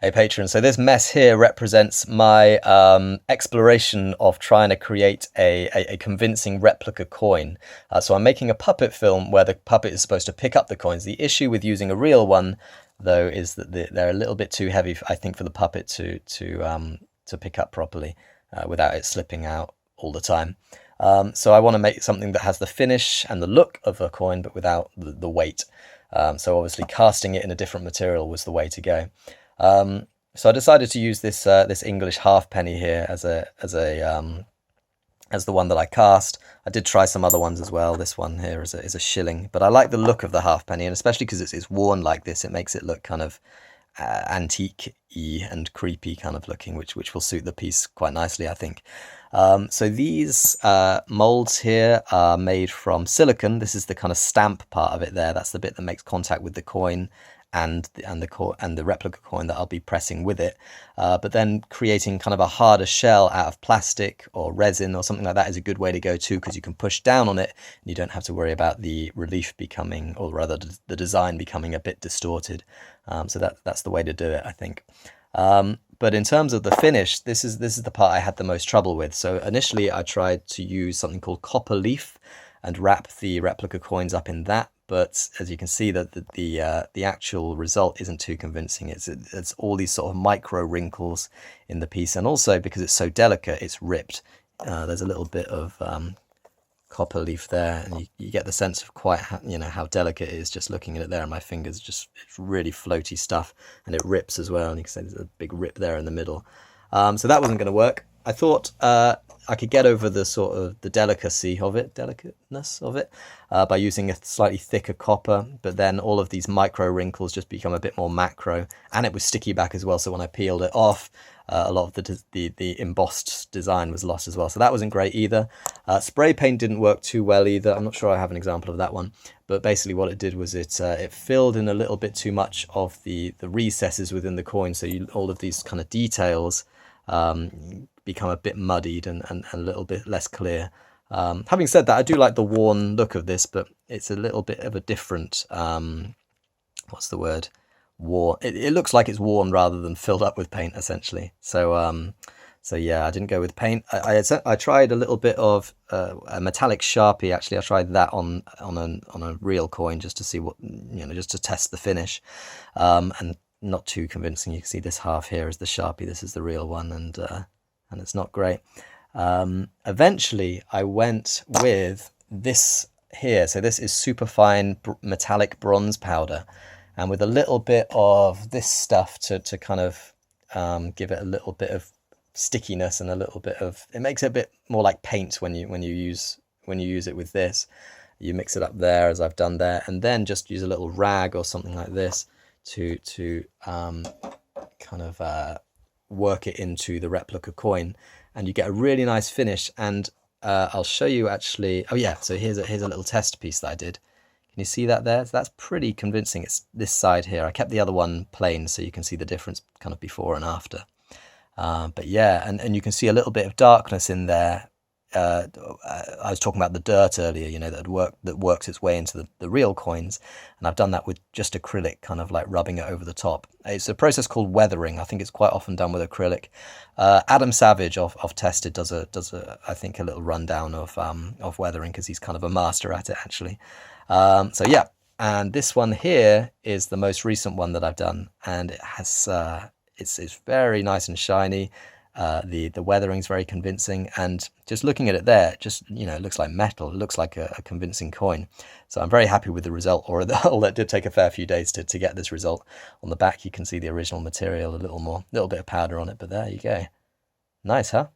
Hey Patron, so this mess here represents my exploration of trying to create a convincing replica coin. So I'm making a puppet film where the puppet is supposed to pick up the coins. The issue with using a real one, though, is that they're a little bit too heavy, I think, for the puppet to pick up properly without it slipping out all the time. So I want to make something that has the finish and the look of a coin, but without the weight. So obviously casting it in a different material was the way to go. So I decided to use this English halfpenny here as the one that I cast. I did try some other ones as well. This one here is a shilling, but I like the look of the halfpenny, and especially because it's worn like this, it makes it look kind of antique-y and creepy kind of looking, which will suit the piece quite nicely, I think. So these molds here are made from silicon. This is the kind of stamp part of it there. That's the bit that makes contact with the coin and the replica coin that I'll be pressing with it. But then creating kind of a harder shell out of plastic or resin or something like that is a good way to go too, because you can push down on it and you don't have to worry about the relief becoming, or rather the design becoming a bit distorted. So that's the way to do it, I think. But in terms of the finish, this is the part I had the most trouble with. So initially I tried to use something called copper leaf and wrap the replica coins up in that. But as you can see, that the actual result isn't too convincing. It's all these sort of micro wrinkles in the piece, and also because it's so delicate, it's ripped. There's a little bit of copper leaf there, and you get the sense of quite how delicate it is just looking at it there. And my fingers it's really floaty stuff, and it rips as well. And you can see there's a big rip there in the middle. So that wasn't going to work. I thought I could get over the sort of the delicateness of it by using a slightly thicker copper, but then all of these micro wrinkles just become a bit more macro, and it was sticky back as well. So when I peeled it off, a lot of the embossed design was lost as well. So that wasn't great either. Spray paint didn't work too well either. I'm not sure I have an example of that one, but basically what it did was it filled in a little bit too much of the recesses within the coin. So all of these kind of details become a bit muddied and a little bit less clear. Having said that, I do like the worn look of this, but it's a little bit of a different, what's the word? Worn. It looks like it's worn rather than filled up with paint, essentially. So yeah, I didn't go with paint. I tried a little bit of a metallic Sharpie. Actually, I tried that on a real coin just to see what, just to test the finish, and not too convincing. You can see this half here is the Sharpie. This is the real one, and it's not great. Eventually, I went with this here. So this is superfine metallic bronze powder, and with a little bit of this stuff to kind of give it a little bit of stickiness and a little bit of, it makes it a bit more like paint when you use it with this. You mix it up there as I've done there, and then just use a little rag or something like this to kind of work it into the replica coin, and you get a really nice finish. And I'll show you actually. Oh yeah, so here's a little test piece that I did. Can you see that there? So that's pretty convincing. It's this side here. I kept the other one plain so you can see the difference kind of before and after. But yeah, and you can see a little bit of darkness in there. I was talking about the dirt earlier, that works its way into the real coins, and I've done that with just acrylic, kind of like rubbing it over the top. It's a process called weathering. I think it's quite often done with acrylic. Adam Savage of Tested does I think a little rundown of weathering, because he's kind of a master at it actually. So yeah, and this one here is the most recent one that I've done, and it has it's very nice and shiny. The weathering's very convincing, and just looking at it there, it looks like metal. It looks like a convincing coin. So I'm very happy with the result, although it did take a fair few days to get this result. On the back you can see the original material, a little bit of powder on it, but there you go. Nice, huh?